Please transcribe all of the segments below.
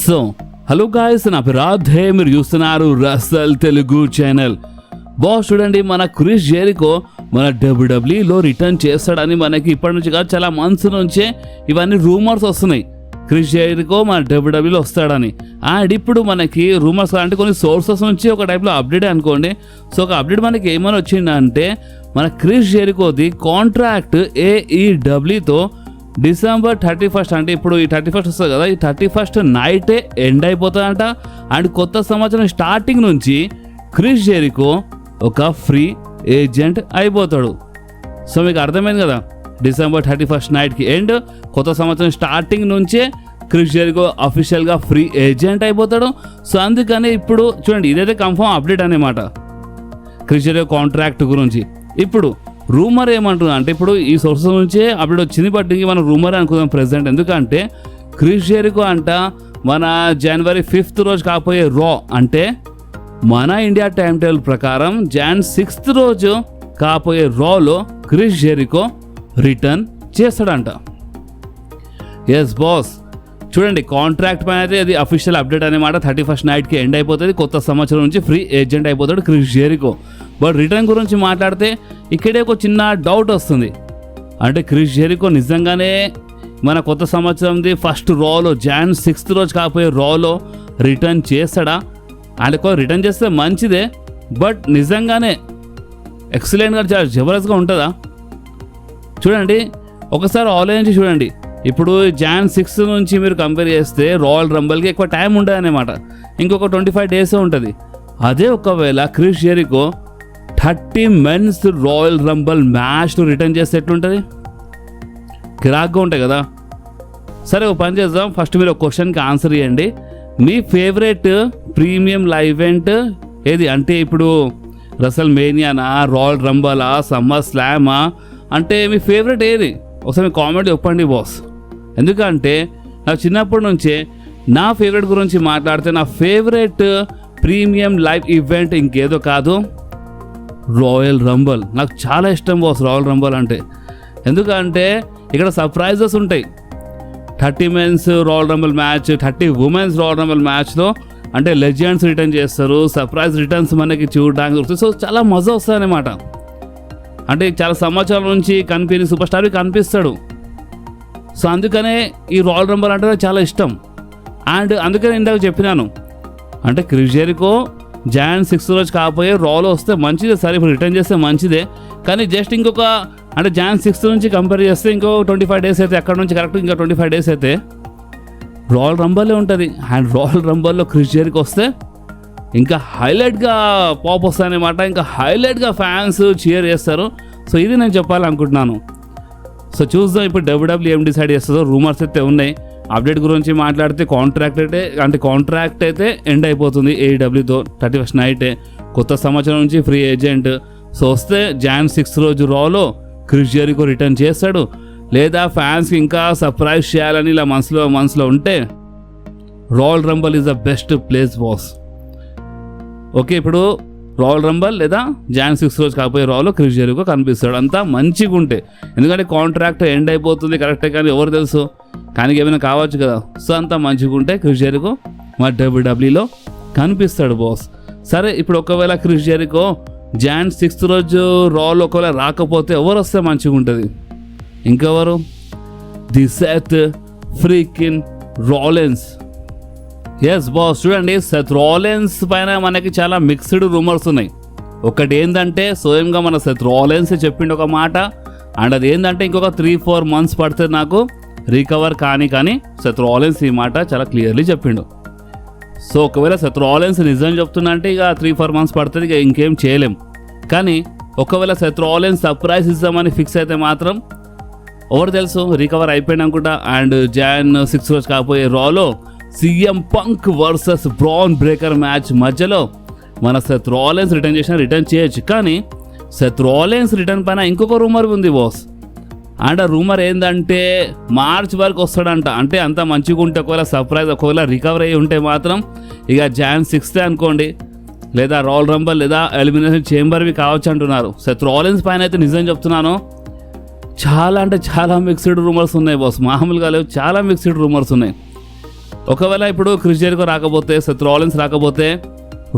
So hello guys, నా పేరు రాధే, మీరు చూస్తున్నారు రసల్ తెలుగు ఛానల్. బాస్ చూడండి, మన క్రిస్ జెరికో మన డబ్ల్యూడబ్ల్యూఈలో రిటర్న్ చేస్తాడని మనకి ఇప్పటి నుంచి కాదు చాలా మంత్స్ నుంచే ఇవన్నీ రూమర్స్ వస్తున్నాయి. క్రిస్ జెరికో మన డబ్ల్యూడబ్ల్యూలో వస్తాడని. అండ్ ఇప్పుడు మనకి రూమర్స్ అంటే కొన్ని సోర్సెస్ నుంచి ఒక టైప్లో అప్డేట్ అనుకోండి. సో ఒక అప్డేట్ మనకి ఏమైనా వచ్చిందంటే మన క్రిస్ జెరికోది కాంట్రాక్ట్ AEWతో December 31st అంటే ఇప్పుడు ఈ 31st వస్తుంది కదా, ఈ 31st నైటే ఎండ్ అయిపోతుందంట. అండ్ కొత్త సంవత్సరం స్టార్టింగ్ నుంచి క్రిస్ జెరికో ఒక ఫ్రీ ఏజెంట్ అయిపోతాడు. సో మీకు అర్థమైంది కదా, December 31st నైట్కి ఎండ్, కొత్త సంవత్సరం స్టార్టింగ్ నుంచే క్రిస్ జెరికో అఫీషియల్గా ఫ్రీ ఏజెంట్ అయిపోతాడు. సో అందుకని ఇప్పుడు చూడండి, ఇదైతే కన్ఫర్మ్ అప్డేట్ అన్నమాట క్రిస్ జెరికో కాంట్రాక్ట్ గురించి. ఇప్పుడు రూమర్ ఏమంటున్నా అంటే ఇప్పుడు ఈ సోర్సెస్ నుంచే అప్డేట్ వచ్చింది, బట్ ఇంక మనం రూమర్ అనుకుందాం ప్రెసెంట్. ఎందుకంటే క్రిస్ జెరికో అంట మన January 5th రోజు కాకపోయే రా అంటే మన ఇండియా టైం టేబుల్ ప్రకారం January 6th రోజు కాకపోయే రాలో క్రిస్ జెరికో రిటర్న్ చేస్తాడంట. ఎస్ బాస్, చూడండి కాంట్రాక్ట్ పైన అయితే అది అఫీషియల్ అప్డేట్ అనమాట. 31st నైట్కి ఎండ్ అయిపోతుంది, కొత్త సంవత్సరం నుంచి ఫ్రీ ఏజెంట్ అయిపోతాడు క్రిస్ జెరికో. బట్ రిటర్న్ గురించి మాట్లాడితే ఇక్కడే ఒక చిన్న డౌట్ వస్తుంది. అంటే క్రిస్ జెరికో నిజంగానే మన కొత్త సంవత్సరంది ఫస్ట్ రాలో January 6th రోజు కాకపోయే రాలో రిటర్న్ చేస్తాడా? అంటే రిటర్న్ చేస్తే మంచిదే, బట్ నిజంగానే ఎక్సలెంట్గా చాలా జబర్దస్త్గా ఉంటుందా? చూడండి ఒకసారి ఆలోచించి చూడండి. ఇప్పుడు January 6th నుంచి మీరు కంపేర్ చేస్తే రాయల్ రంబల్కి ఎక్కువ టైం ఉండదు అన్నమాట, ఇంకొక 25 డేసే ఉంటుంది. అదే ఒకవేళ Chris Jericho 30 men's royal Rumble మ్యాచ్ను రిటర్న్ చేస్తే ఎట్లుంటుంది? కిరాక్గా ఉంటాయి కదా. సరే ఒక పని చేద్దాం, ఫస్ట్ మీరు ఒక క్వశ్చన్కి ఆన్సర్ ఇవ్వండి. మీ ఫేవరెట్ ప్రీమియం లైవ్ ఈవెంట్ ఏది? అంటే ఇప్పుడు రసల్ మేనియానా, రాయల్ రంబలా, సమ్మర్ స్లామా, అంటే మీ ఫేవరెట్ ఏది? ఒకసారి మీ కామెంట్ చెప్పండి బాస్. ఎందుకంటే నాకు చిన్నప్పటి నుంచే నా ఫేవరెట్ గురించి మాట్లాడితే నా ఫేవరెట్ ప్రీమియం లైవ్ ఈవెంట్ ఇంకేదో కాదు, రాయల్ రంబల్. నాకు చాలా ఇష్టం బాస్ రాయల్ రంబల్ అంటే. ఎందుకంటే ఇక్కడ సర్ప్రైజెస్ ఉంటాయి. 30 men's royal Rumble match, 30 women's royal Rumble మ్యాచ్లో అంటే లెజెండ్స్ రిటర్న్ చేస్తారు, సర్ప్రైజ్ రిటర్న్స్ మనకి చూడడానికి వస్తుంది. సో చాలా మజా వస్తుంది అన్నమాట. అంటే చాలా సంవత్సరాల నుంచి కనిపించి సూపర్ స్టార్ కనిపిస్తాడు. సో అందుకనే ఈ రాయల్ రంబల్ అంటే చాలా ఇష్టం. అండ్ అందుకనే ఇందాక చెప్పినాను, అంటే క్రిస్ జెరికో January 6th రోజు కాకపోయే రాలో వస్తే మంచిదే, సరే ఇప్పుడు రిటర్న్ చేస్తే మంచిదే. కానీ జస్ట్ ఇంకొక అంటే January 6th నుంచి కంపేర్ చేస్తే ఇంకో 25 డేస్ అయితే, అక్కడ నుంచి కరెక్ట్ ఇంకా 25 డేస్ అయితే రాయల్ రంబలే ఉంటుంది. అండ్ రాయల్ రంబల్లో క్రిస్ జెరికో వస్తే ఇంకా హైలైట్గా పాప్ వస్తాయన్నమాట, ఇంకా హైలైట్గా ఫ్యాన్స్ చీర్ చేస్తారు. సో ఇది నేను చెప్పాలనుకుంటున్నాను. సో చూద్దాం ఇప్పుడు WWE ఏం డిసైడ్ చేస్తుందో. రూమర్స్ అయితే ఉన్నాయి. అప్డేట్ గురించి మాట్లాడితే కాంట్రాక్ట్ అయితే ఎండ్ అయిపోతుంది AEWతో 31st నైటే, కొత్త సంవత్సరం నుంచి ఫ్రీ ఏజెంట్. సో వస్తే January 6th రోజు రాలో క్రిస్ జెరికో రిటర్న్ చేస్తాడు, లేదా ఫ్యాన్స్కి ఇంకా సర్ప్రైజ్ చేయాలని ఇలా మనసులో ఉంటే royal Rumble is the best place boss. Okay, ఇప్పుడు రాయల్ రంబల్ లేదా January 6th రోజు కాకపోయే రాలో క్రిస్ జెరికో కనిపిస్తాడు. అంతా మంచిగా ఉంటే, ఎందుకంటే కాంట్రాక్ట్ ఎండ్ అయిపోతుంది కరెక్టే, కానీ ఎవరు తెలుసు, కానీ ఏమైనా కావచ్చు కదా. సో అంతా మంచిగా ఉంటే క్రిస్ జెరికో మా WWEలో కనిపిస్తాడు బాస్. సరే ఇప్పుడు ఒకవేళ క్రిస్ జెరికో January 6th రోజు రాలో ఒకవేళ రాకపోతే ఎవరు వస్తే మంచిగా ఉంటుంది? ఇంకెవరు? The Seth freaking Rollins. Yes boss, చూడండి సెత్ రాలిన్స్ పైన మనకి చాలా మిక్స్డ్ రూమర్స్ ఉన్నాయి. ఒకటి ఏంటంటే స్వయంగా మన సెత్ రాలిన్స్ చెప్పిండు ఒక మాట, అండ్ అది ఏంటంటే ఇంకొక 3-4 months పడుతుంది నాకు రికవర్ కానీ సెత్ రాలిన్స్ ఈ మాట చాలా క్లియర్లీ చెప్పిండు. సో ఒకవేళ సెత్ రాలిన్స్ నిజం చెప్తున్నా అంటే ఇక 3-4 months పడుతుంది, ఇక ఇంకేం చేయలేం. కానీ ఒకవేళ సెత్ రాలిన్స్ సర్ప్రైజ్ ఇద్దామని ఫిక్స్ అయితే మాత్రం ఎవరు తెలుసు, రికవర్ అయిపోయినా అనుకుంటా. అండ్ January 6th రోజు కాకపోయే రాలో CM Punk versus bran breaker match మధ్యలో మన సెత్ రాలిన్స్ రిటర్న్ చేయొచ్చు. కానీ సెత్ రాలిన్స్ రిటర్న్ పైన ఇంకొక రూమర్ ఉంది బాస్. అండ్ ఆ రూమర్ ఏంటంటే మార్చ్ వరకు వస్తాడంట. అంటే అంత మంచిగా ఉంటే ఒకవేళ సర్ప్రైజ్ ఒకవేళ రికవర్ అయ్యి ఉంటే మాత్రం ఇక January 6th అనుకోండి, లేదా రాయల్ రంబల్ లేదా ఎలిమినేషన్ చేంబర్వి కావచ్చు అంటున్నారు. సెత్ రాలిన్స్ పైన అయితే నిజం చెప్తున్నాను, చాలా అంటే చాలా మిక్స్డ్ రూమర్స్ ఉన్నాయి బాస్, మామూలుగా లేవు, చాలా మిక్స్డ్ రూమర్స్ ఉన్నాయి. ఒకవేళ ఇప్పుడు క్రిస్ జెరికో రాకపోతే, సెత్ రాలిన్స్ రాకపోతే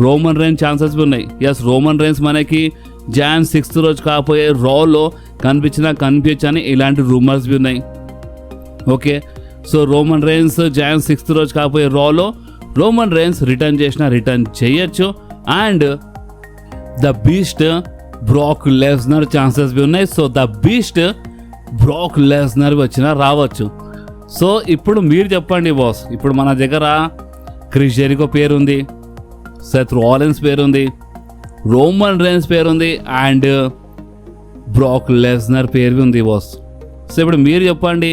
రోమన్ రైన్స్ ఛాన్సెస్ ఉన్నాయి. ఎస్, రోమన్ రైన్స్ మనకి జాన్ 6th రోజు కాకపోయే రాలో కనిపించచ్చు అని ఇలాంటి రూమర్స్ ఉన్నాయి. Okay, so Roman Reigns Jan 6th రోజు కాకపోయే రాలో రోమన్ రైన్స్ రిటర్న్ చేయొచ్చు. And the beast Brock Lesnar chances ఉన్నాయి. So the beast Brock Lesnar వచ్చినా రావచ్చు. సో ఇప్పుడు మీరు చెప్పండి బాస్, ఇప్పుడు మన దగ్గర క్రిస్ జెరికో పేరుంది, సెత్ రాలిన్స్ పేరుంది, రోమన్ రైన్స్ పేరుంది, అండ్ బ్రాక్ లెస్నర్ పేరు ఉంది బాస్. సో ఇప్పుడు మీరు చెప్పండి,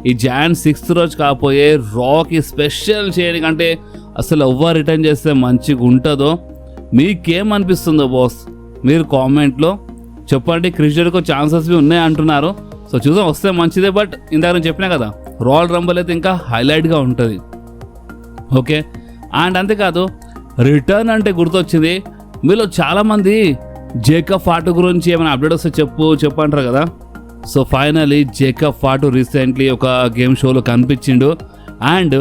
ఈ జాన్ 6th రోజు కాకపోయే రాకి స్పెషల్ చేయడానికంటే అసలు ఎవరు రిటర్న్ చేస్తే మంచిగా ఉంటుందో మీకేమనిపిస్తుందో బాస్, మీరు కామెంట్లో చెప్పండి. క్రిస్ జెరికో ఛాన్సెస్ ఉన్నాయి అంటున్నారు. సో చూద్దాం, వస్తే మంచిదే. బట్ ఇందాక నేను చెప్పినా కదా, రాయల్ రంబల్ అయితే ఇంకా హైలైట్గా ఉంటుంది. ఓకే, అండ్ అంతేకాదు రిటర్న్ అంటే గుర్తొచ్చింది, మీలో చాలామంది జేకబ్ ఫాటు గురించి ఏమైనా అప్డేట్ వస్తే చెప్పు అంటారు కదా. So finally Jacob Fatu recently ఒక గేమ్ షోలో కనిపించిండు. అండ్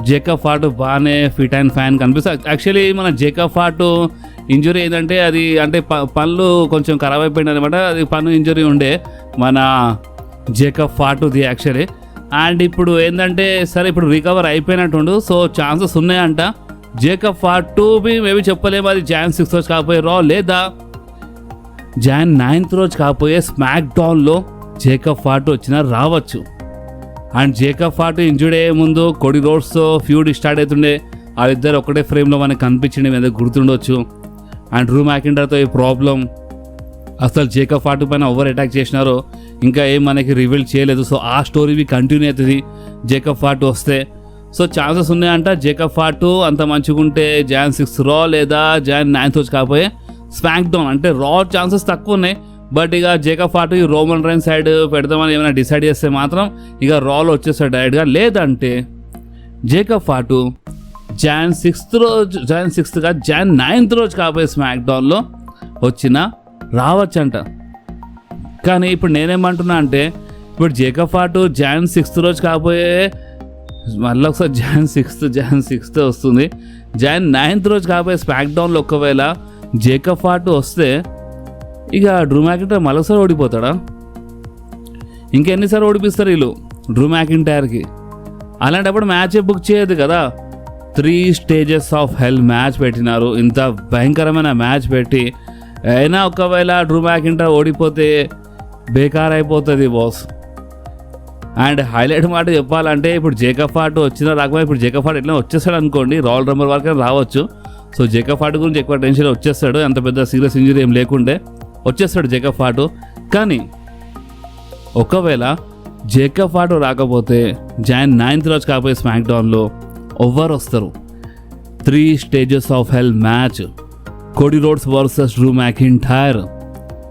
జేకబ్ ఫాటు బాగానే ఫిట్ అండ్ ఫ్యాన్ కనిపిస్తుంది. యాక్చువల్లీ మన జేకబ్ ఫాటు ఇంజురీ ఏంటంటే అది అంటే పళ్ళు కొంచెం ఖరాబ్ అయిపోయింది అనమాట. అది పన్ను ఇంజురీ ఉండే మన జేకబ్ ఫాటుది యాక్చువల్లీ. అండ్ ఇప్పుడు ఏంటంటే సరే ఇప్పుడు రికవర్ అయిపోయినట్టుండు. సో ఛాన్సెస్ ఉన్నాయంట. జేకబ్ ఫాటు మేబీ చెప్పలేము, అది జాన్ 6th రోజు కాకపోయే రా లేదా జాన్ 9th రోజు కాకపోయే స్మాక్ డౌన్లో జేకబ్ ఫాటు వచ్చినా రావచ్చు. అండ్ జేకబ్ ఫాటు ఇంజురీ అయ్యే ముందు కోడీ రోడ్స్తో ఫ్యూడ్ స్టార్ట్ అవుతుండే, వాళ్ళిద్దరు ఒకటే ఫ్రేమ్లో మనకి కనిపించింది, మీద గుర్తుండొచ్చు. అండ్ డ్రూ మ్యాకింటర్తో ఈ ప్రాబ్లం, అసలు జేకబ్ ఫాటు పైన ఓవర్ అటాక్ చేసినారో ఇంకా ఏం మనకి రివీల్ చేయలేదు. సో ఆ స్టోరీ కంటిన్యూ అవుతుంది జేకబ్ ఫాటు వస్తే. సో ఛాన్సెస్ ఉన్నాయంట జేకబ్ ఫాటు అంత మంచిగా ఉంటే జాన్ 6th రా లేదా జాన్ 9th రోజు కాకపోయే స్మాక్ డౌన్, అంటే రా ఛాన్సెస్ తక్కువ ఉన్నాయి. బట్ ఇక జేకబ్ ఫాటు ఈ రోమన్ రైన్స్ సైడ్ పెడదామని ఏమైనా డిసైడ్ చేస్తే మాత్రం ఇక రాలో వచ్చేస్తాడు డైరెక్ట్గా. లేదంటే జేకబ్ ఫాటు జాన్ 9th రోజు కాకపోయే స్మాక్ డౌన్లో వచ్చినా రావచ్చంట. కానీ ఇప్పుడు నేనేమంటున్నా అంటే ఇప్పుడు జేకబ్ ఫాటు జాన్ 6th రోజు కాకపోయే మళ్ళీ ఒకసారి జాన్ 6th వస్తుంది. జాన్ 9th రోజు కాకపోయే స్మాక్ డౌన్లో ఒకవేళ జేకబ్ ఫాటు వస్తే ఇక డ్రూ మ్యాకింటైర్ మళ్ళొకసారి ఓడిపోతాడా? ఇంకెన్నిసార్లు ఓడిపిస్తారు వీళ్ళు డ్రూ మ్యాకింటైర్కి? అలాంటప్పుడు మ్యాచే బుక్ చేయదు కదా. 3 stages ఆఫ్ హెల్ మ్యాచ్ పెట్టినారు, ఇంత భయంకరమైన మ్యాచ్ పెట్టి అయినా ఒకవేళ డ్రూ మ్యాకింటైర్ ఓడిపోతే బేకార్ అయిపోతుంది బాస్. అండ్ హైలైట్ మాట చెప్పాలంటే ఇప్పుడు జేకబ్ ఫాటు వచ్చినా రాకపోతే ఇప్పుడు జేకబ్ ఫాటు ఎట్లా వచ్చేస్తాడు అనుకోండి, రాయల్ రంబల్ వరకు రావచ్చు. సో జేకబ్ ఫాటు గురించి ఎక్కువ టెన్షన్ వచ్చేస్తాడు, అంత పెద్ద సీరియస్ ఇంజరీ ఏం లేకుండే వచ్చేస్తాడు జేకబ్ ఫాటు. కానీ ఒకవేళ జేకబ్ ఫాటు రాకపోతే జాన్ 9th రోజు కాకపోతే స్మాక్ డౌన్లో ఓవర్ వస్తారు. 3 stages of hell match, Cody roads versus Drew McIntyre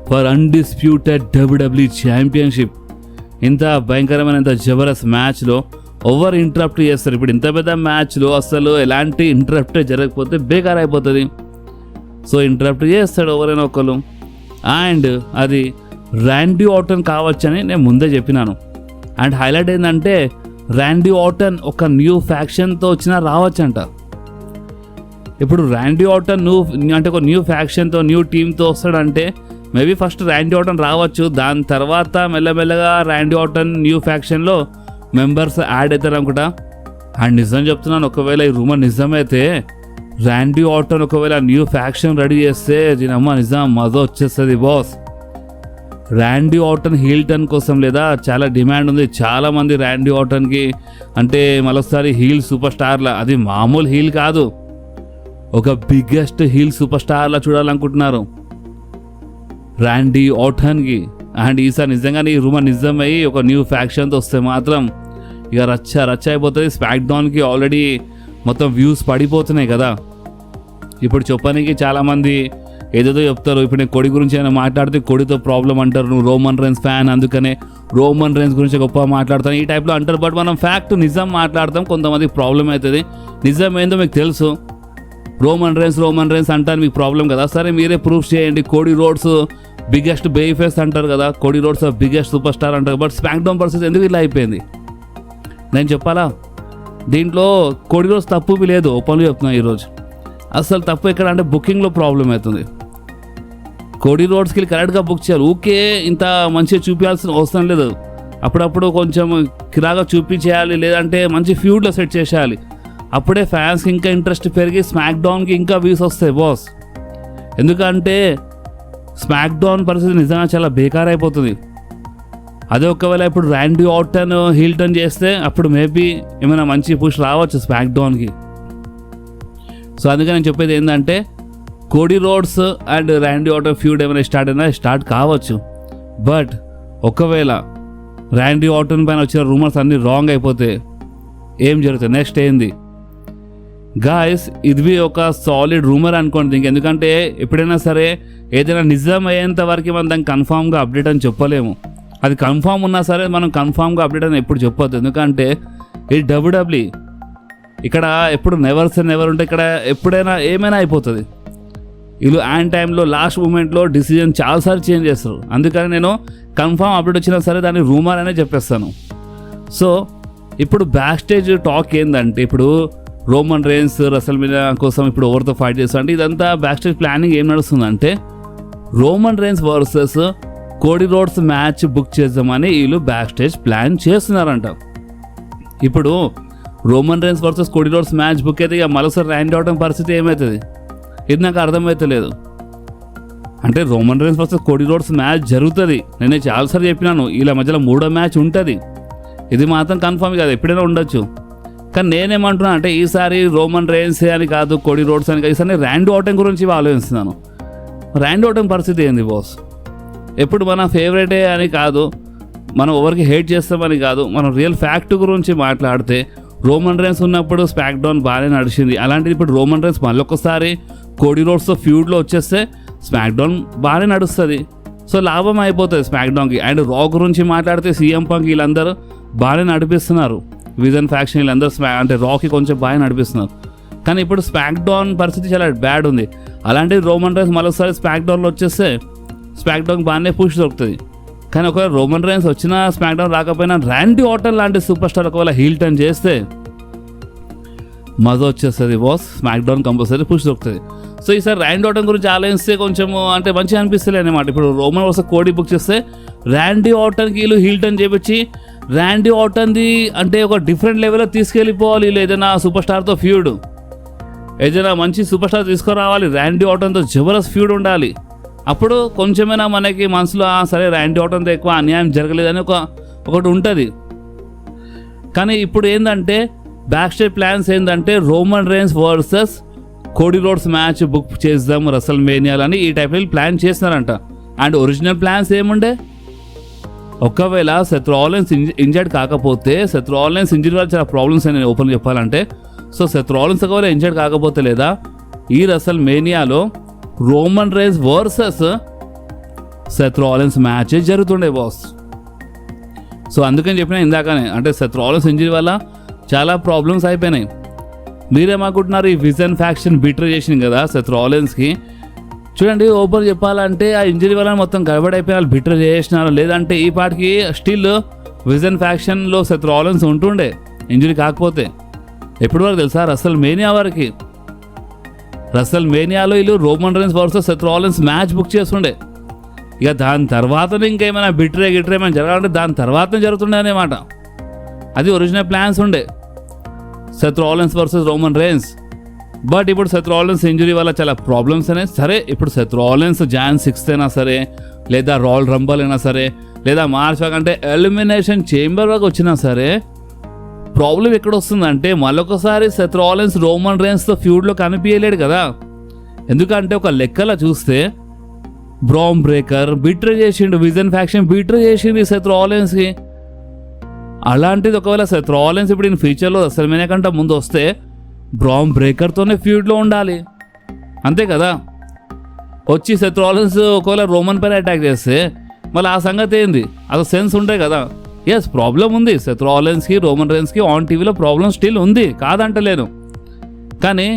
for undisputed WWE championship. ఇంత భయంకరమైన ఇంత జబర్దస్త్ మ్యాచ్లో ఓవర్ ఇంటరప్ట్ చేస్తారు. ఇప్పుడు ఇంత పెద్ద మ్యాచ్లో అసలు ఎలాంటి ఇంటరప్ట్ జరగకపోతే బేకార్ అయిపోతుంది. సో ఇంటరప్ట్ చేస్తాడు ఎవరైనా ఒకరు. అండ్ అది ర్యాండీ ఆర్టన్ కావచ్చని నేను ముందే చెప్పినాను. అండ్ హైలైట్ ఏంటంటే ర్యాండీ ఆర్టన్ ఒక న్యూ ఫ్యాక్షన్తో వచ్చినా రావచ్చంట. ఇప్పుడు ర్యాండీ ఆర్టన్ అంటే ఒక న్యూ ఫ్యాక్షన్తో న్యూ టీమ్తో వస్తాడంటే మేబీ ఫస్ట్ ర్యాండీ ఆర్టన్ రావచ్చు, దాని తర్వాత మెల్లమెల్లగా ర్యాండీ ఆర్టన్ న్యూ ఫ్యాక్షన్లో మెంబర్స్ యాడ్ అవుతారు అనుకుంటా. అండ్ నిజం చెప్తున్నాను, ఒకవేళ ఈ రూమర్ నిజమైతే ర్యాండీ ఆర్టన్ ఒకవేళ న్యూ ఫ్యాక్షన్ రెడీ చేస్తే దీనమ్మ నిజం మజా వచ్చేస్తుంది boss. Randy Orton heel turn కోసం లేదా చాలా డిమాండ్ ఉంది. చాలామంది ర్యాండీ ఆర్టన్కి అంటే మరోసారి హీల్ సూపర్ స్టార్లా, అది మామూలు హీల్ కాదు, ఒక బిగ్గెస్ట్ హీల్ సూపర్ స్టార్లా చూడాలనుకుంటున్నారు ర్యాండీ ఆర్టన్కి. అండ్ ఈసారి నిజంగానే ఈ రూమర్ నిజమయ్యి ఒక న్యూ ఫ్యాక్షన్తో వస్తే మాత్రం ఇక రచ్చ అయిపోతుంది. స్మాక్ డౌన్కి ఆల్రెడీ మొత్తం వ్యూస్ పడిపోతున్నాయి కదా. ఇప్పుడు చెప్పడానికి చాలామంది ఏదేదో చెప్తారు. ఇప్పుడు నేను కోడి గురించి అయినా మాట్లాడితే కోడితో ప్రాబ్లం అంటారు, నువ్వు రోమన్ రైన్స్ ఫ్యాన్ అందుకనే రోమన్ రైన్స్ గురించి గొప్ప మాట్లాడతాను ఈ టైప్లో అంటారు. బట్ మనం ఫ్యాక్ట్ నిజం మాట్లాడతాం, కొంతమందికి ప్రాబ్లం అవుతుంది. నిజం ఏందో మీకు తెలుసు, రోమన్ రైన్స్ అంటారు మీకు ప్రాబ్లం కదా. సరే మీరే ప్రూఫ్ చేయండి. Cody roads biggest baby face అంటారు కదా, Cody roads biggest super star అంటారు. బట్ స్మాక్ డౌన్ పరిస్థితి ఎందుకు ఇలా అయిపోయింది నేను చెప్పాలా? దీంట్లో కోడి రోడ్స్ తప్పు లేదు, ఓపెన్గా చెప్తున్నా ఈరోజు. అసలు తప్పు ఎక్కడ అంటే బుకింగ్లో ప్రాబ్లం అవుతుంది. కోడి రోడ్స్కి కరెక్ట్గా బుక్ చేయాలి. ఊకే ఇంత మంచిగా చూపించాల్సిన అవసరం లేదు. అప్పుడప్పుడు కొంచెం కిరాగా చూపించేయాలి, లేదంటే మంచి ఫ్యూడ్లో సెట్ చేసేయాలి. అప్పుడే ఫ్యాన్స్కి ఇంకా ఇంట్రెస్ట్ పెరిగి స్మాక్ డౌన్కి ఇంకా వ్యూస్ వస్తాయి బాస్. ఎందుకంటే స్మాక్ డౌన్ పరిస్థితి నిజంగా చాలా బేకార్ అయిపోతుంది. అదే ఒకవేళ ఇప్పుడు ర్యాండీ ఆర్టన్ హీల్ టర్న్ చేస్తే అప్పుడు మేబీ ఏమైనా మంచి పుష్ రావచ్చు స్మాక్ డౌన్కి. సో అందుకని నేను చెప్పేది ఏంటంటే కోడి roads and Randy Orton feud ఏమైనా స్టార్ట్ కావచ్చు. బట్ ఒకవేళ ర్యాండీ ఆర్టన్ పైన వచ్చిన రూమర్స్ అన్నీ రాంగ్ అయిపోతే ఏం జరుగుతుంది, నెక్స్ట్ ఏంది గాయస్? ఇది ఒక సాలిడ్ రూమర్ అనుకోండి. ఎందుకంటే ఎప్పుడైనా సరే ఏదైనా నిజం అయ్యేంత వరకు మనం దానికి కన్ఫామ్గా అప్డేట్ అని చెప్పలేము. అది కన్ఫామ్ ఉన్నా సరే మనం కన్ఫామ్గా అప్డేట్ అని ఎప్పుడు చెప్పొద్దు. ఎందుకంటే ఇది డబ్ల్యూడబ్ల్యూఈ, ఇక్కడ ఎప్పుడు నెవర్స్ నెవర్ ఉంటే ఇక్కడ ఎప్పుడైనా ఏమైనా అయిపోతుంది. వీళ్ళు యాన్ టైంలో లాస్ట్ మూమెంట్లో డిసిజన్ చాలాసార్లు చేంజ్ చేస్తారు. అందుకని నేను కన్ఫామ్ అప్డేట్ వచ్చినా సరే దాన్ని రూమర్ అనే చెప్పేస్తాను. సో ఇప్పుడు బ్యాక్ స్టేజ్ టాక్ ఏంటంటే ఇప్పుడు రోమన్ రేన్స్ రెసల్మేనియా కోసం ఇప్పుడు ఎవరితో ఫైట్ చేస్తారు అంటే ఇదంతా బ్యాక్ స్టేజ్ ప్లానింగ్ ఏం నడుస్తుందంటే Roman Reigns versus Cody Rhodes match book చేద్దామని వీళ్ళు బ్యాక్ స్టేజ్ ప్లాన్ చేస్తున్నారంట. ఇప్పుడు Roman Reigns versus Cody Rhodes match book అయితే ఇక మరోసారి ర్యాండీ ఆర్టన్ పరిస్థితి ఏమవుతుంది, ఇది నాకు అర్థమవుతలేదు. అంటే Roman Reigns versus Cody Rhodes match జరుగుతుంది, నేనే చాలాసార్లు చెప్పినాను. వీళ్ళ మధ్యలో 3వ మ్యాచ్ ఉంటుంది, ఇది మాత్రం కన్ఫర్మ్ కాదు, ఎప్పుడైనా ఉండొచ్చు. కానీ నేనేమంటున్నా అంటే ఈసారి రోమన్ రేన్స్ అని కాదు, కోడి రోడ్స్ అని కాదు, ఈసారి ర్యాండీ ఆర్టన్ గురించి ఆలోచిస్తున్నాను. ర్యాండీ ఆర్టన్ పరిస్థితి ఏంది బాస్? ఎప్పుడు మన ఫేవరెటే అని కాదు, మనం ఎవరికి హేట్ చేస్తామని కాదు, మనం రియల్ ఫ్యాక్ట్ గురించి మాట్లాడితే రోమన్ రేన్స్ ఉన్నప్పుడు స్మాక్ డౌన్ బాగానే నడిచింది. అలాంటిది ఇప్పుడు రోమన్ రేన్స్ మళ్ళీ ఒకసారి కోడి రోడ్స్తో ఫ్యూడ్లో వచ్చేస్తే స్మాక్ డౌన్ బాగానే నడుస్తుంది. సో లాభం అయిపోతుంది స్మాక్ డౌన్కి. అండ్ రా గురించి మాట్లాడితే సీఎం పంక్ వీళ్ళందరూ బాగానే నడిపిస్తున్నారు, విజన్ ఫ్యాక్షన్ వీళ్ళందరూ అంటే రాకి కొంచెం బాగా నడిపిస్తున్నారు. కానీ ఇప్పుడు స్మాక్ డౌన్ పరిస్థితి చాలా బ్యాడ్ ఉంది. అలాంటిది రోమన్ రేన్స్ మరోసారి స్మాక్ డౌన్లో వచ్చేస్తే స్మాక్ డౌన్ బాగానే పుష్ దొరుకుతుంది. కానీ ఒకవేళ రోమన్ రేన్స్ వచ్చినా స్మాక్ డౌన్ రాకపోయినా ర్యాండీ ఆర్టన్ లాంటి సూపర్ స్టార్ ఒకవేళ హీల్ టర్న్ చేస్తే మజా వచ్చేస్తుంది boss, smack down compulsory push దొరుకుతుంది. సో ఈసారి ర్యాండీ ఆర్టన్ గురించి ఆలోచిస్తే కొంచెం అంటే మంచిగా అనిపిస్తలే అనమాట. ఇప్పుడు రోమన్ వర్సెస్ కోడి బుక్ చేస్తే ర్యాండీ ఆర్టన్కి వీళ్ళు హీల్ టర్న్ చేపించి ర్యాండీ ఆర్టన్ది అంటే ఒక డిఫరెంట్ లెవెల్లో తీసుకెళ్ళిపోవాలి. వీళ్ళు ఏదైనా సూపర్ స్టార్తో ఫ్యూడ్, ఏదైనా మంచి సూపర్ స్టార్ తీసుకురావాలి, ర్యాండీ ఆర్టన్తో జబర్దస్త్ ఫ్యూడ్ ఉండాలి. అప్పుడు కొంచెమైనా మనకి మనసులో సరే ర్యాండీ ఆర్టన్తో ఎక్కువ అన్యాయం జరగలేదని ఒకటి ఉంటుంది. కానీ ఇప్పుడు ఏంటంటే బ్యాక్ స్టేజ్ ప్లాన్స్ ఏంటంటే Roman Reigns versus Cody Rhodes match book చేద్దాం రెసల్మేనియాలని ఈ టైప్ ప్లాన్ చేస్తున్నారంట. అండ్ ఒరిజినల్ ప్లాన్స్ ఏముండే, ఒకవేళ సెత్ రాలిన్స్ ఇంజర్డ్ కాకపోతే, సెత్ రాలిన్స్ ఇంజరీ వల్ల చాలా ప్రాబ్లమ్స్ అని ఓపెన్ చెప్పాలంటే, సో సెత్ రాలిన్స్ ఒకవేళ ఇంజర్డ్ కాకపోతే లేదా ఈ రెసల్మేనియాలో Roman Reigns versus Seth Rollins match జరుగుతుండే బాస్. సో అందుకని చెప్పిన ఇందాకనే అంటే సెత్ రాలిన్స్ ఇంజరీ వల్ల చాలా ప్రాబ్లమ్స్ అయిపోయినాయి. మీరేమనుకుంటున్నారు, ఈ విజన్ ఫ్యాక్షన్ బిట్రే చేసింది కదా సెత్ రాలిన్స్కి. చూడండి ఓపెన్ చెప్పాలంటే ఆ ఇంజరీ వల్ల మొత్తం గడబడి అయిపోయి వాళ్ళు బిట్రే చేసినారు. లేదంటే ఈ పాటికి స్టిల్ విజన్ ఫ్యాక్షన్లో సెత్ రాలిన్స్ ఉంటుండే ఇంజరీ కాకపోతే. ఎప్పటి వరకు తెలుసా, రెసల్మేనియా వరకు. రెసల్మేనియాలో వీళ్ళు Roman Reigns versus Seth Rollins match book చేస్తుండే. ఇక దాని తర్వాతనే ఇంకేమైనా బిట్రే ఏమైనా జరగాలంటే దాని తర్వాతనే జరుగుతుండే అనమాట. అది ఒరిజినల్ ప్లాన్స్ ఉండే Seth Rollins versus Roman rains. But ఇప్పుడు సెత్ రాలిన్స్ ఇంజరీ వల్ల చాలా ప్రాబ్లమ్స్ అనేవి. సరే ఇప్పుడు సెత్ రాలిన్స్ జాన్ 6th అయినా సరే, లేదా రాయల్ రంబల్ అయినా సరే, లేదా మార్చ్ అంటే ఎలిమినేషన్ చేంబర్ వరకు వచ్చినా సరే, ప్రాబ్లం ఎక్కడ వస్తుందంటే మళ్ళొకసారి సెత్ రాలిన్స్ రోమన్ రేన్స్తో ఫ్యూడ్లో కనిపించలేడు కదా. ఎందుకంటే ఒక లెక్కలో చూస్తే బ్రామ్ బ్రేకర్ బిట్రే చేసిండు, విజన్ ఫ్యాక్షన్ బిట్రే చేసింది సెత్ రాలిన్స్కి. అలాంటిది ఒకవేళ సెత్ రాలిన్స్ ఇప్పుడు ఈయన ఫ్యూచర్లో రెసల్మేనియా కంటే ముందు వస్తే బ్రామ్ బ్రేకర్తోనే ఫ్యూడ్లో ఉండాలి, అంతే కదా. వచ్చి సెత్ రాలిన్స్ ఒకవేళ రోమన్ పైన అటాక్ చేస్తే మళ్ళీ ఆ సంగతి ఏంది, అసలు సెన్స్ ఉంటాయి కదా. ఎస్ ప్రాబ్లం ఉంది సెత్ రాలిన్స్కి రోమన్ రేన్స్కి ఆన్ టీవీలో ప్రాబ్లం స్టిల్ ఉంది, కాదంటలేను. కానీ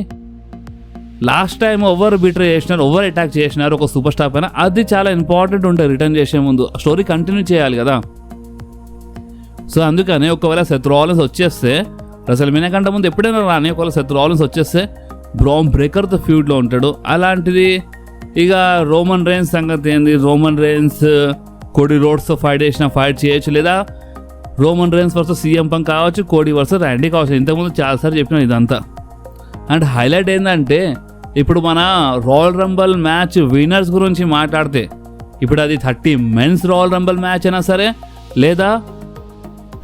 లాస్ట్ టైం ఎవరు బిట్రే చేసినారు, ఎవరు అటాక్ చేసినారు ఒక సూపర్ స్టార్ పైన, అది చాలా ఇంపార్టెంట్ ఉంటుంది. రిటర్న్ చేసే ముందు స్టోరీ కంటిన్యూ చేయాలి కదా. సో అందుకని ఒకవేళ సెత్ రాలిన్స్ వచ్చేస్తే రెసల్మేనియా కంటే ముందు ఎప్పుడైనా రాని ఒకవేళ సెత్ రాలిన్స్ వచ్చేస్తే బ్రాన్ బ్రేకర్తో ఫ్యూడ్లో ఉంటాడు. అలాంటిది ఇక రోమన్ రేన్స్ సంగతి ఏంది? రోమన్ రేన్స్ కోడీ రోడ్స్తో ఫైట్ చేయొచ్చు, లేదా Roman Reigns versus CM punk కావచ్చు, కోడీ వర్సెస్ ర్యాండీ కావచ్చు. ఇంతకుముందు చాలాసార్లు చెప్పినాం ఇదంతా. అండ్ హైలైట్ ఏంటంటే ఇప్పుడు మన రాయల్ రంబల్ మ్యాచ్ విన్నర్స్ గురించి మాట్లాడితే ఇప్పుడు అది 30 మెన్స్ రాయల్ రంబల్ మ్యాచ్ అయినా సరే, లేదా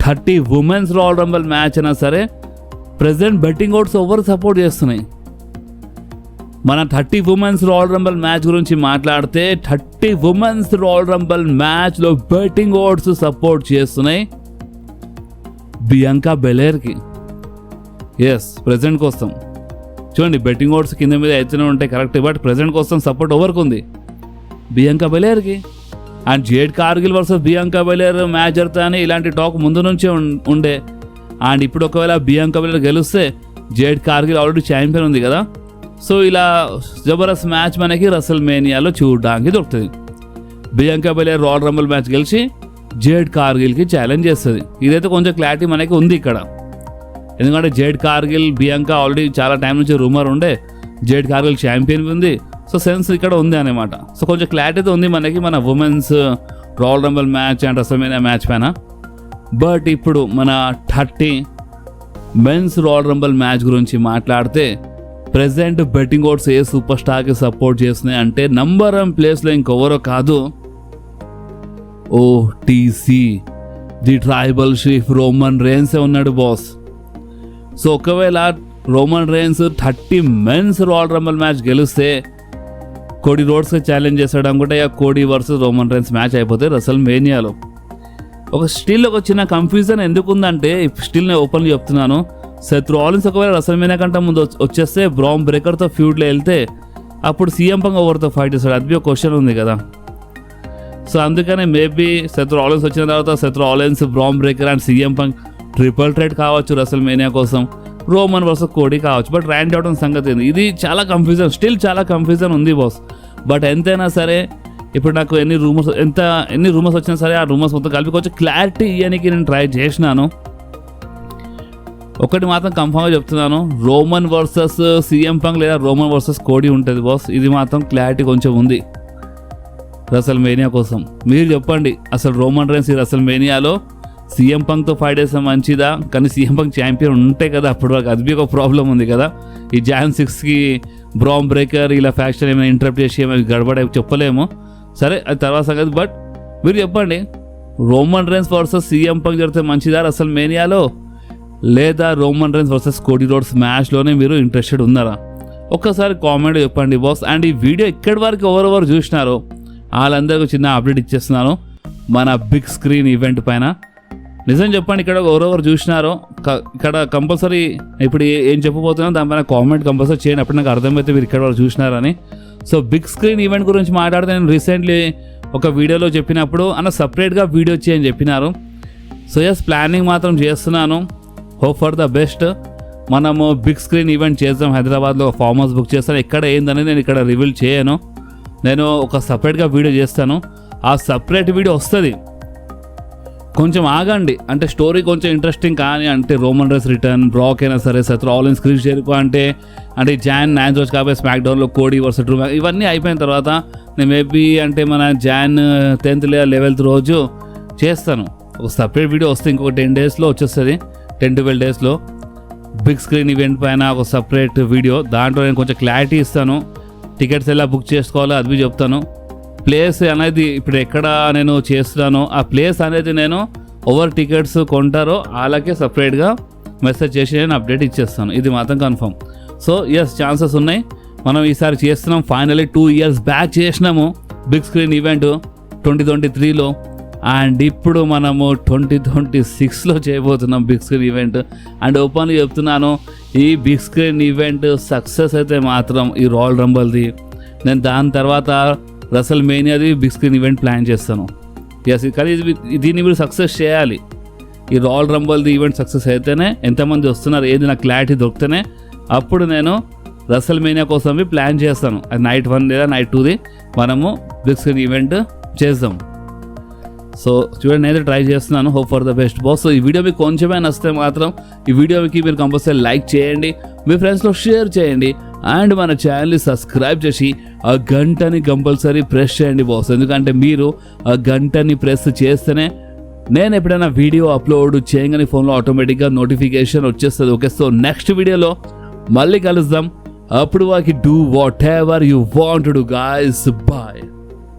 30 ఉమెన్స్ రాయల్ రంబల్ మ్యాచ్ అయినా సరే, ప్రెసెంట్ బెట్టింగ్ ఓట్స్ ఎవరు సపోర్ట్ చేస్తున్నాయి? మన 30 ఉమెన్స్ రాయల్ రంబల్ మ్యాచ్ గురించి మాట్లాడితే 30 ఉమెన్స్ రాయల్ రంబల్ మ్యాచ్లో బెట్టింగ్ ఓట్స్ సపోర్ట్ చేస్తున్నాయి బియాంకా బెలేర్కి. ఎస్, ప్రెసెంట్ కోసం చూడండి, బెట్టింగ్ ఓట్స్ కింద మీద అయితేనే ఉంటాయి కరెక్ట్, బట్ ప్రెసెంట్ కోసం సపోర్ట్ ఎవరికి ఉంది? బియాంకా బెలేర్కి. And Jade Cargill versus Bianca Belair match జరుగుతాయని ఇలాంటి టాక్ ముందు నుంచే ఉండే. అండ్ ఇప్పుడు ఒకవేళ బియాంకా బెలేర్ గెలిస్తే జేడ్ కార్గిల్ ఆల్రెడీ ఛాంపియన్ ఉంది కదా, సో ఇలా జబర్దస్త్ మ్యాచ్ మనకి రెసల్మేనియాలో చూడడానికి దొరుకుతుంది. బియాంకా బెలేర్ రాయల్ రంబల్ మ్యాచ్ గెలిచి జేడ్ కార్గిల్కి ఛాలెంజ్ చేస్తుంది. ఇదైతే కొంచెం క్లారిటీ మనకి ఉంది ఇక్కడ, ఎందుకంటే జేడ్ కార్గిల్ బియాంకా ఆల్రెడీ చాలా టైం నుంచి రూమర్ ఉండే, జేడ్ కార్గిల్ ఛాంపియన్ ఉంది, సో సెన్స్ ఇక్కడ ఉంది అనమాట. సో కొంచెం క్లారిటీ ఉంది మనకి మన women's royal Rumble match and WrestleMania match పైన. బట్ ఇప్పుడు మన 30 మెన్స్ రాయల్ రంబల్ మ్యాచ్ గురించి మాట్లాడితే ప్రెసెంట్ బెట్టింగ్ ఓట్స్ ఏ సూపర్ స్టార్కి సపోర్ట్ చేస్తున్నాయి అంటే నంబర్ 1 ప్లేస్లో ఇంకెవరో కాదు, OTC the tribal chief Roman రేన్సే ఉన్నాడు బాస్. సో ఒకవేళ Roman Reigns 30 men's royal Rumble match గెలిస్తే కోడీ రోడ్స్కి ఛాలెంజ్ చేస్తాడు అనుకుంటే ఇక Cody versus Roman Reigns match అయిపోతే రెసల్మేనియాలో. ఒక చిన్న కన్ఫ్యూజన్ ఎందుకు ఉందంటే, స్టిల్ నేను ఓపెన్గా చెప్తున్నాను, సెత్ రాలిన్స్ ఒకవేళ రెసల్మేనియా కంటే ముందు వచ్చేస్తే బ్రాన్ బ్రేకర్తో ఫ్యూడ్లో వెళ్తే అప్పుడు సీఎం పంక్ ఎవరితో ఫైట్ చేస్తాడు? అది ఒక క్వశ్చన్ ఉంది కదా. సో అందుకనే మేబీ సెత్ రాలిన్స్ వచ్చిన తర్వాత Seth Rollins, bran breaker and CM punk triple threat కావచ్చు రెసల్మేనియా కోసం, రోమన్ వర్సెస్ కోడీ కావచ్చు. బట్ ర్యాండీ ఆర్టన్ సంగతి ఏంది? ఇది చాలా కన్ఫ్యూజన్, స్టిల్ చాలా కన్ఫ్యూజన్ ఉంది బాస్. బట్ ఎంతైనా సరే ఇప్పుడు నాకు ఎన్ని రూమర్స్ వచ్చినా సరే ఆ రూమర్స్ మొత్తం కలిపి కొంచెం క్లారిటీ ఇవ్వడానికి నేను ట్రై చేసినాను. ఒకటి మాత్రం కన్ఫర్మ్గా చెప్తున్నాను, రోమన్ వర్సెస్ సీఎం పంక్ లేదా రోమన్ వర్సెస్ కోడీ ఉంటుంది బాస్. ఇది మాత్రం క్లారిటీ కొంచెం ఉంది రెసల్మేనియా కోసం. మీరు చెప్పండి, అసలు రోమన్ రేన్స్ ఈ రెసల్మేనియాలో సీఎం పంక్తో ఫైట్ చేస్తే మంచిదా? కానీ సీఎం పంక్ ఛాంపియన్ ఉంటే కదా అప్పటి వరకు, అది ఒక ప్రాబ్లం ఉంది కదా. ఈ జాన్ 6కి బ్రాన్ బ్రేకర్ ఇలా ఫ్యాక్షన్ ఏమైనా ఇంటరప్ట్ చేసి ఏమైనా గడబడే చెప్పలేము, సరే అది తర్వాత సంగతి. బట్ మీరు చెప్పండి, Roman Reigns versus CM Punk జరిగితే మంచిదా రెసల్మేనియాలో, లేదా Roman Reigns versus Cody Rhodes మ్యాచ్లోనే మీరు ఇంట్రెస్టెడ్ ఉన్నారా? ఒక్కసారి కామెంట్ చెప్పండి బాస్. అండ్ ఈ వీడియో ఎక్కడి వరకు ఎవరెవరు చూసినారో వాళ్ళందరికీ చిన్న అప్డేట్ ఇచ్చేస్తున్నాను మన బిగ్ స్క్రీన్ ఈవెంట్ పైన. నిజం చెప్పండి, ఇక్కడ ఎవరెవరు చూసినారో ఇక్కడ కంపల్సరీ ఇప్పుడు ఏం చెప్పబోతున్నారో దానిపైన కామెంట్ కంపల్సరీ చేయండి, అప్పుడు నాకు అర్థమైతే మీరు ఇక్కడ వరకు చూసినారని. సో బిగ్ స్క్రీన్ ఈవెంట్ గురించి మాట్లాడితే నేను రీసెంట్లీ ఒక వీడియోలో చెప్పినప్పుడు సపరేట్గా వీడియో చేయని చెప్పినారు. సో ఎస్, ప్లానింగ్ మాత్రం చేస్తున్నాను. Hope for the best. మనము బిగ్ స్క్రీన్ ఈవెంట్ చేద్దాం, హైదరాబాద్లో ఒక ఫామ్ హౌస్ బుక్ చేస్తాను. ఎక్కడ ఏందని నేను ఇక్కడ రివీల్ చేయను, నేను ఒక సపరేట్గా వీడియో చేస్తాను. ఆ సపరేట్ వీడియో వస్తుంది, కొంచెం ఆగండి. అంటే స్టోరీ కొంచెం ఇంట్రెస్టింగ్ కానీ అంటే రోమన్ రేన్స్ రిటర్న్, బ్రాక్ అయినా సరే, సెత్ రాలిన్స్, క్రిస్ జెరికో అంటే జాన్ 9th రోజు కాబట్టి స్మాక్ డౌన్లో కోడీ వర్సెస్ డ్రూ, ఇవన్నీ అయిపోయిన తర్వాత నేను మేబీ అంటే మన జాన్ 10th లేదా 11th రోజు చేస్తాను. ఒక సపరేట్ వీడియో వస్తే ఇంకొక 10 డేస్లో వచ్చేస్తుంది, 10-12 డేస్లో బిగ్ స్క్రీన్ ఈవెంట్ పైన ఒక సపరేట్ వీడియో. దాంట్లో నేను కొంచెం క్లారిటీ ఇస్తాను, టికెట్స్ ఎలా బుక్ చేసుకోవాలో అది చెప్తాను. ప్లేస్ అనేది ఇప్పుడు ఎక్కడ నేను చేస్తున్నానో ఆ ప్లేస్ అనేది నేను ఓవర్ టికెట్స్ కొంటారో వాళ్ళకే సపరేట్గా మెసేజ్ చేసి నేను అప్డేట్ ఇచ్చేస్తాను, ఇది మాత్రం కన్ఫర్మ్. సో ఎస్, ఛాన్సెస్ ఉన్నాయి. మనం ఈసారి చేస్తున్నాం, ఫైనల్లీ 2 years బ్యాక్ చేసినాము బిగ్ స్క్రీన్ ఈవెంట్ 2023లో, అండ్ ఇప్పుడు మనము 2026లో చేయబోతున్నాం బిగ్ స్క్రీన్ ఈవెంట్. అండ్ ఓపెన్గా చెప్తున్నాను, ఈ బిగ్ స్క్రీన్ ఈవెంట్ సక్సెస్ అయితే మాత్రం ఈ రాయల్ రంబల్ది, నేను దాని తర్వాత రెసల్మేనియాది బిగ్ స్క్రీన్ ఈవెంట్ ప్లాన్ చేస్తాను. ఎస్, కానీ దీన్ని మీరు సక్సెస్ చేయాలి. ఈ రాయల్ రంబల్ది ఈవెంట్ సక్సెస్ అయితేనే, ఎంతమంది వస్తున్నారు ఏది నాకు క్లారిటీ దొరికితేనే అప్పుడు నేను రెసల్మేనియా కోసం ప్లాన్ చేస్తాను. అది night 1 లేదా night 2ది మనము బిగ్ స్క్రీన్ ఈవెంట్ చేద్దాం. సో చూడండి, నేనైతే ట్రై చేస్తున్నాను. Hope for the best boss. So ఈ వీడియో మీకు కొంచెమే నచ్చితే మాత్రం ఈ వీడియోకి మీరు కంపల్సరీ లైక్ చేయండి, మీ ఫ్రెండ్స్లో షేర్ చేయండి, అండ్ మన ఛానల్ని సబ్స్క్రైబ్ చేసి ఆ గంటని కంపల్సరీ ప్రెస్ చేయండి బాస్. ఎందుకంటే మీరు ఆ గంటని ప్రెస్ చేస్తేనే నేను ఎప్పుడైనా వీడియో అప్లోడ్ చేయగానే ఫోన్లో ఆటోమేటిక్గా నోటిఫికేషన్ వచ్చేస్తుంది. ఓకే, సో నెక్స్ట్ వీడియోలో మళ్ళీ కలుద్దాం. అప్పుడు వాకి do whatever you want to do guys. Bye.